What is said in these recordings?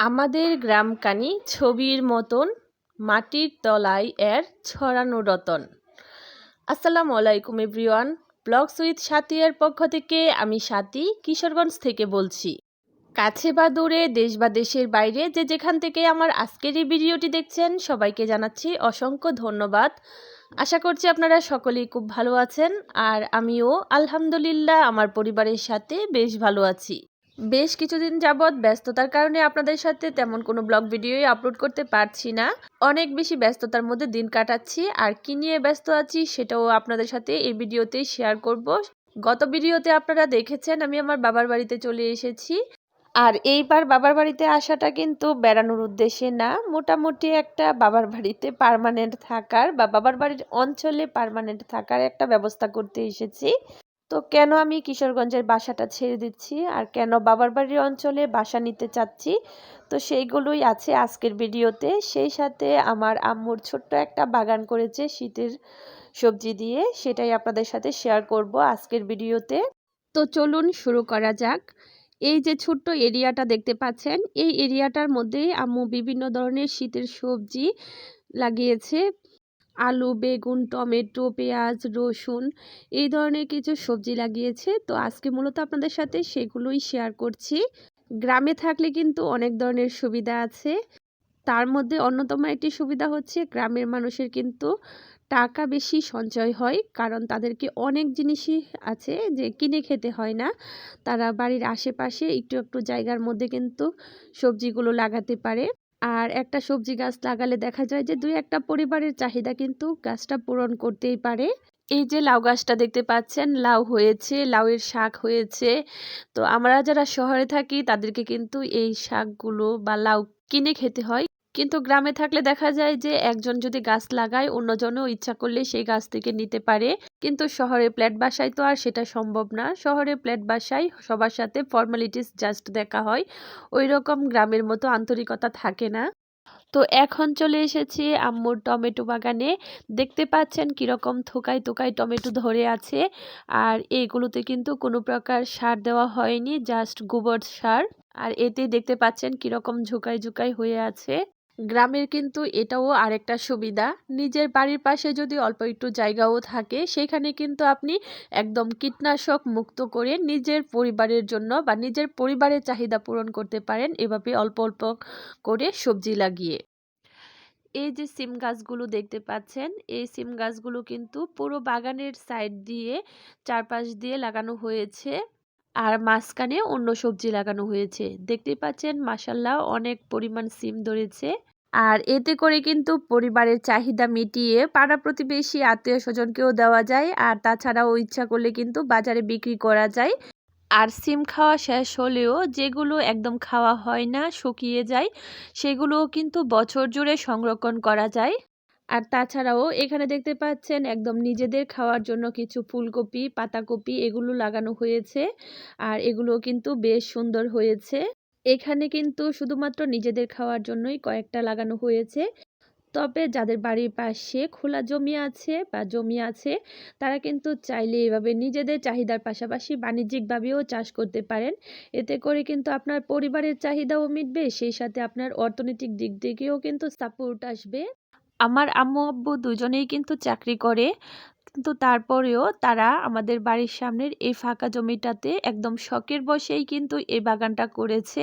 আমাদের গ্রামখানি ছবির মতন মাটির তলায় এর ছড়ানো রতন। আসসালামু আলাইকুম এভরিওয়ান, ব্লগস উইথ সাথী এর পক্ষ থেকে আমি সাথী কিশোরগঞ্জ থেকে বলছি। কাছে বা দূরে, দেশ বা দেশের বাইরে যে যেখান থেকে আমার আজকের এই ভিডিওটি দেখছেন সবাইকে জানাচ্ছি অসংখ্য ধন্যবাদ। আশা করছি আপনারা সকলেই খুব ভালো আছেন, আর আমিও আলহামদুলিল্লাহ আমার পরিবারের সাথে বেশ ভালো আছি। বেশ কিছুদিন যাবৎ ব্যস্ততার কারণে আপনাদের সাথে তেমন কোনো ব্লগ ভিডিওই আপলোড করতে পারছি না। অনেক বেশি ব্যস্ততার মধ্যে দিন কাটাচ্ছি, আর কি নিয়ে ব্যস্ত আছি সেটাও আপনাদের সাথে এই ভিডিওতেই শেয়ার করব। গত ভিডিওতে আপনারা দেখেছেন আমি আমার বাবার বাড়িতে চলে এসেছি, আর এইবার বাবার বাড়িতে আসাটা কিন্তু বেড়ানোর উদ্দেশ্যে না, মোটামুটি একটা বাবার বাড়িতে পার্মানেন্ট থাকার বা বাবার বাড়ির অঞ্চলে পার্মানেন্ট থাকার একটা ব্যবস্থা করতে এসেছি। তো কেন আমি কিশোরগঞ্জের বাসাটা ছেড়ে দিচ্ছি আর কেন বাবার বাড়ির অঞ্চলে বাসা নিতে চাচ্ছি, তো সেইগুলোই আছে আজকের ভিডিওতে। সেই সাথে আমার আম্মুর ছোট্ট একটা বাগান করেছে শীতের সবজি দিয়ে, সেটাই আপনাদের সাথে শেয়ার করব আজকের ভিডিওতে। তো চলুন শুরু করা যাক। এই যে ছোট্ট এরিয়াটা দেখতে পাচ্ছেন, এই এরিয়াটার মধ্যেই আম্মু বিভিন্ন ধরনের শীতের সবজি লাগিয়েছে। আলু, বেগুন, টমেটো, পেঁয়াজ, রসুন, এই ধরনের কিছু সবজি লাগিয়েছে। তো আজকে মূলত আপনাদের সাথে সেগুলোই শেয়ার করছি। গ্রামে থাকলে কিন্তু অনেক ধরনের সুবিধা আছে, তার মধ্যে অন্যতম একটি সুবিধা হচ্ছে গ্রামের মানুষের কিন্তু টাকা বেশি সঞ্চয় হয়, কারণ তাদেরকে অনেক জিনিসই আছে যে কিনে খেতে হয় না। তারা বাড়ির আশেপাশে একটু একটু জায়গার মধ্যে কিন্তু সবজিগুলো লাগাতে পারে। আর একটা সবজি গাছ লাগালে দেখা যায় যে দুই একটা পরিবারের চাহিদা কিন্তু গাছটা পূরণ করতেই পারে। এই যে লাউ গাছটা দেখতে পাচ্ছেন, লাউ হয়েছে, লাউয়ের শাক হয়েছে। তো আমরা যারা শহরে থাকি তাদেরকে কিন্তু এই শাকগুলো বা লাউ কিনে খেতে হয়, কিন্তু গ্রামে থাকলে দেখা যায় যে একজন যদি গাছ লাগায় অন্যজনও ইচ্ছা করলে সেই গাছ থেকে নিতে পারে। কিন্তু শহরে ফ্ল্যাট বাসায় তো আর সেটা সম্ভব না। শহরে ফ্ল্যাট বাসায় সবার সাথে ফর্মালিটিস জাস্ট দেখা হয়, ওই রকম গ্রামের মতো আন্তরিকতা থাকে না। তো এখন চলে এসেছি আম্মুর টমেটো বাগানে। দেখতে পাচ্ছেন কিরকম থোকায় থোকায় টমেটো ধরে আছে, আর এইগুলোতে কিন্তু কোনো প্রকার সার দেওয়া হয়নি, জাস্ট গোবর সার। আর এতে দেখতে পাচ্ছেন কিরকম ঝুকাই ঝুকাই হয়ে আছে। গ্রামের কিন্তু এটাও আরেকটা সুবিধা, নিজের বাড়ির পাশে যদি অল্প একটু জায়গাও থাকে সেখানে কিন্তু আপনি একদম কীটনাশক মুক্ত করে নিজের পরিবারের জন্য বা নিজের পরিবারের চাহিদা পূরণ করতে পারেন এভাবে অল্প অল্প করে সবজি লাগিয়ে। এই যে সিম গাছগুলো দেখতে পাচ্ছেন, এই সিম গাছগুলো কিন্তু পুরো বাগানের সাইড দিয়ে চারপাশ দিয়ে লাগানো হয়েছে, আর মাঝখানে অন্য সবজি লাগানো হয়েছে। দেখতে পাচ্ছেন মাশাল্লাহ অনেক পরিমাণ সিম ধরেছে। আর এতে করে কিন্তু পরিবারের চাহিদা মিটিয়ে পাড়া প্রতিবেশী আত্মীয় স্বজনকেও দেওয়া যায়, আর তাছাড়াও ইচ্ছা করলে কিন্তু বাজারে বিক্রি করা যায়। আর সিম খাওয়া শেষ হলেও যেগুলো একদম খাওয়া হয় না, শুকিয়ে যায়, সেগুলোও কিন্তু বছর জুড়ে সংরক্ষণ করা যায়। আর তাছাড়াও এখানে দেখতে পাচ্ছেন একদম নিজেদের খাওয়ার জন্য কিছু ফুলকপি, পাতাকপি এগুলো লাগানো হয়েছে, আর এগুলো কিন্তু বেশ সুন্দর হয়েছে। এখানে কিন্তু শুধুমাত্র নিজেদের খাওয়ার জন্যই কয়েকটা লাগানো হয়েছে। তবে যাদের বাড়ির পাশে খোলা জমি আছে বা জমি আছে, তারা কিন্তু চাইলে এভাবে নিজেদের চাহিদার পাশাপাশি বাণিজ্যিকভাবেও চাষ করতে পারেন। এতে করে কিন্তু আপনার পরিবারের চাহিদাও মিটবে, সেই সাথে আপনার অর্থনৈতিক দিক থেকেও কিন্তু সাপোর্ট আসবে। আমার আম্মু আব্বু দুজনেই কিন্তু চাকরি করে, কিন্তু তারপরেও তারা আমাদের বাড়ির সামনের এই ফাঁকা জমিটাতে একদম শখের বশেই কিন্তু এই বাগানটা করেছে।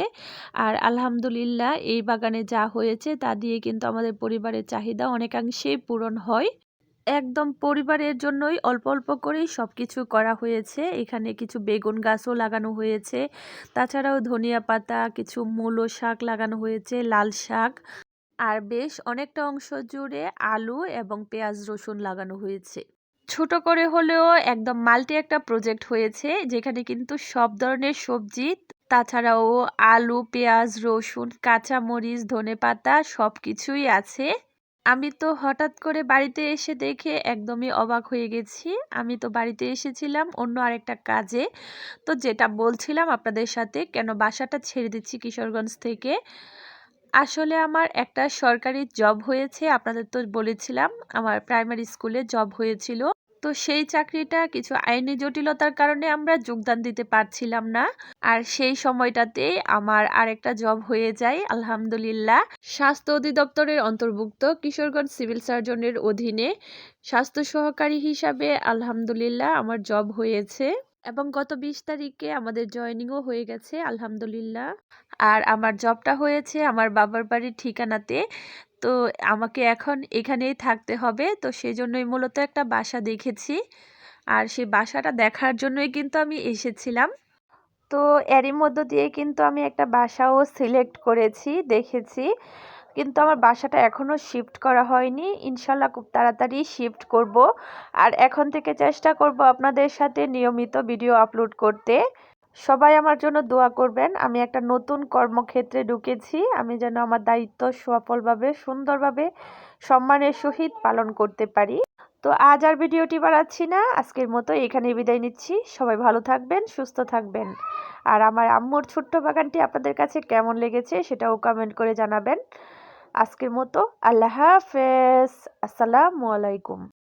আর আলহামদুলিল্লাহ এই বাগানে যা হয়েছে তা দিয়ে কিন্তু আমাদের পরিবারের চাহিদা অনেকাংশেই পূরণ হয়। একদম পরিবারের জন্যই অল্প অল্প করেই সব কিছু করা হয়েছে। এখানে কিছু বেগুন গাছও লাগানো হয়েছে, তাছাড়াও ধনিয়া পাতা, কিছু মূলো শাক লাগানো হয়েছে, লাল শাক, আর বেশ অনেকটা অংশ জুড়ে আলু এবং পেঁয়াজ রসুন লাগানো হয়েছে। ছোট করে হলেও একদম মাল্টি একটা প্রজেক্ট হয়েছে, যেখানে কিন্তু সব ধরনের সবজি, তাছাড়াও আলু, পেঁয়াজ, রসুন, কাঁচামরিচ, ধনেপাতা সবকিছুই আছে। আমি তো হঠাৎ করে বাড়িতে এসে দেখে একদমই অবাক হয়ে গেছি। আমি তো বাড়িতে এসেছিলাম অন্য আরেকটা কাজে, তো যেটা বলছিলাম আপনাদের সাথে কেন বাসাটা ছেড়ে দিচ্ছি কিশোরগঞ্জ থেকে। আসলে আমার একটা সরকারি জব হয়েছে, আপনাদের তো বলেছিলাম আমার প্রাইমারি স্কুলে জব হয়েছিল। তো সেই চাকরিটা কিছু আইনি জটিলতার কারণে আমরা যোগদান দিতে পারছিলাম না। আর সেই সময়টাতে আমার আরেকটা জব হয়ে যায় আলহামদুলিল্লাহ। স্বাস্থ্য অধিদপ্তরের অন্তর্ভুক্ত কিশোরগঞ্জ সিভিল সার্জনের অধীনে স্বাস্থ্য সহকারী হিসাবে আলহামদুলিল্লাহ আমার জব হয়েছে এবং গত 20 তারিখে আমাদের জয়েনিংও হয়ে গেছে আলহামদুলিল্লাহ। আর আমার জবটা হয়েছে আমার বাবার বাড়ির ঠিকানাতে। তো আমাকে এখন এখানেই থাকতে হবে, তো সেজন্যই মূলত একটা বাসা দেখেছি। আর সেই বাসাটা দেখার জন্যই কিন্তু আমি এসেছিলাম। তো এরই মধ্য দিয়ে কিন্তু আমি একটা বাসাও সিলেক্ট করেছি, দেখেছি। কিন্তু আমার বাসাটা এখনও শিফট করা হয়নি, ইনশাল্লাহ খুব তাড়াতাড়ি শিফট করব। আর এখন থেকে চেষ্টা করব আপনাদের সাথে নিয়মিত ভিডিও আপলোড করতে। সবাই আমার জন্য দোয়া করবেন। আমি একটা নতুন কর্মক্ষেত্রে ঢুকেছি, আমি যেন আমার দায়িত্ব সফলভাবে সুন্দরভাবে সম্মানের সহিত পালন করতে পারি। তো আজ আর ভিডিওটি বাড়াচ্ছি না, আজকের মতো এখানেই বিদায় নিচ্ছি। সবাই ভালো থাকবেন, সুস্থ থাকবেন। আর আমার আম্মুর ছোট্ট বাগানটি আপনাদের কাছে কেমন লেগেছে সেটাও কমেন্ট করে জানাবেন। আজকের মতো আল্লাহ হাফেজ, আসসালামু আলাইকুম।